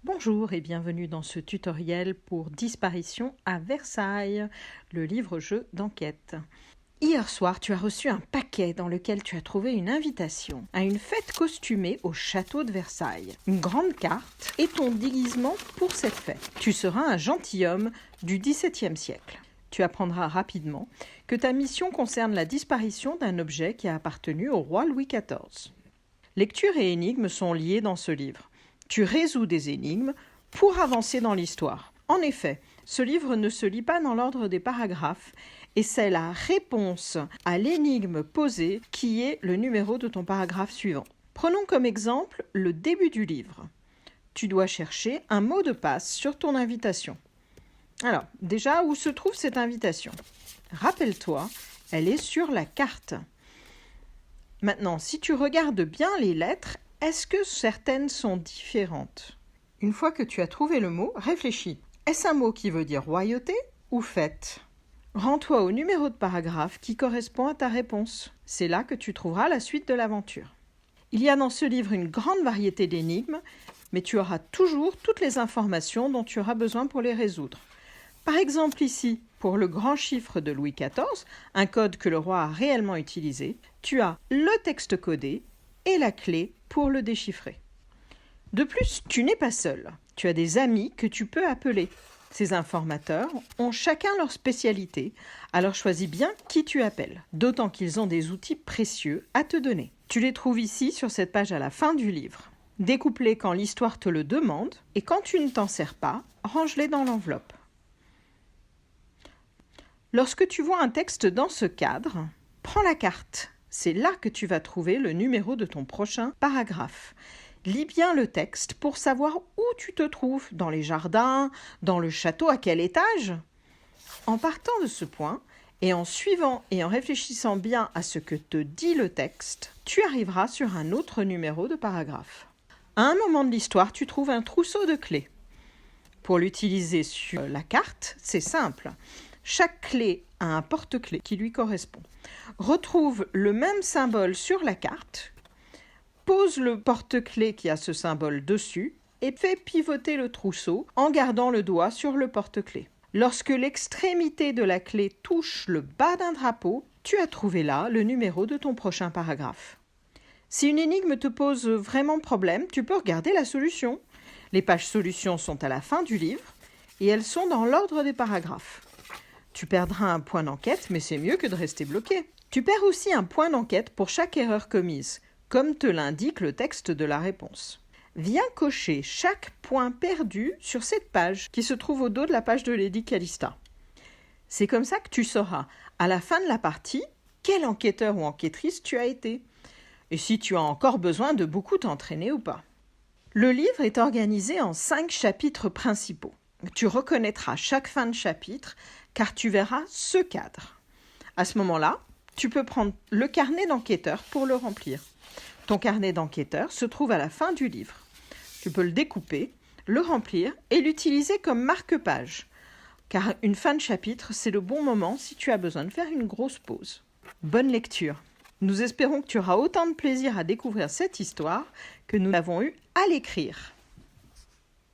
Bonjour et bienvenue dans ce tutoriel pour Disparition à Versailles, le livre-jeu d'enquête. Hier soir, tu as reçu un paquet dans lequel tu as trouvé une invitation à une fête costumée au château de Versailles, une grande carte et ton déguisement pour cette fête. Tu seras un gentilhomme du XVIIe siècle. Tu apprendras rapidement que ta mission concerne la disparition d'un objet qui a appartenu au roi Louis XIV. Lecture et énigmes sont liées dans ce livre. Tu résous des énigmes pour avancer dans l'histoire. En effet, ce livre ne se lit pas dans l'ordre des paragraphes et c'est la réponse à l'énigme posée qui est le numéro de ton paragraphe suivant. Prenons comme exemple le début du livre. Tu dois chercher un mot de passe sur ton invitation. Alors, déjà, où se trouve cette invitation ? Rappelle-toi, elle est sur la carte. Maintenant, si tu regardes bien les lettres, est-ce que certaines sont différentes ? Une fois que tu as trouvé le mot, réfléchis. Est-ce un mot qui veut dire royauté ou fête ? Rends-toi au numéro de paragraphe qui correspond à ta réponse. C'est là que tu trouveras la suite de l'aventure. Il y a dans ce livre une grande variété d'énigmes, mais tu auras toujours toutes les informations dont tu auras besoin pour les résoudre. Par exemple ici, pour le grand chiffre de Louis XIV, un code que le roi a réellement utilisé, tu as le texte codé et la clé pour le déchiffrer. De plus, tu n'es pas seul. Tu as des amis que tu peux appeler. Ces informateurs ont chacun leur spécialité, alors choisis bien qui tu appelles, d'autant qu'ils ont des outils précieux à te donner. Tu les trouves ici sur cette page à la fin du livre. Découpe-les quand l'histoire te le demande et quand tu ne t'en sers pas, range-les dans l'enveloppe. Lorsque tu vois un texte dans ce cadre, prends la carte. C'est là que tu vas trouver le numéro de ton prochain paragraphe. Lis bien le texte pour savoir où tu te trouves, dans les jardins, dans le château, à quel étage. En partant de ce point, et en suivant et en réfléchissant bien à ce que te dit le texte, tu arriveras sur un autre numéro de paragraphe. À un moment de l'histoire, tu trouves un trousseau de clés. Pour l'utiliser sur la carte, c'est simple. Chaque clé a un porte-clés qui lui correspond. Retrouve le même symbole sur la carte, pose le porte-clés qui a ce symbole dessus et fais pivoter le trousseau en gardant le doigt sur le porte-clés. Lorsque l'extrémité de la clé touche le bas d'un drapeau, tu as trouvé là le numéro de ton prochain paragraphe. Si une énigme te pose vraiment problème, tu peux regarder la solution. Les pages solutions sont à la fin du livre et elles sont dans l'ordre des paragraphes. Tu perdras un point d'enquête, mais c'est mieux que de rester bloqué. Tu perds aussi un point d'enquête pour chaque erreur commise, comme te l'indique le texte de la réponse. Viens cocher chaque point perdu sur cette page qui se trouve au dos de la page de Lady Calista. C'est comme ça que tu sauras, à la fin de la partie, quel enquêteur ou enquêtrice tu as été, et si tu as encore besoin de beaucoup t'entraîner ou pas. Le livre est organisé en 5 chapitres principaux. Tu reconnaîtras chaque fin de chapitre car tu verras ce cadre. À ce moment-là, tu peux prendre le carnet d'enquêteur pour le remplir. Ton carnet d'enquêteur se trouve à la fin du livre. Tu peux le découper, le remplir et l'utiliser comme marque-page. Car une fin de chapitre, c'est le bon moment si tu as besoin de faire une grosse pause. Bonne lecture. Nous espérons que tu auras autant de plaisir à découvrir cette histoire que nous avons eu à l'écrire.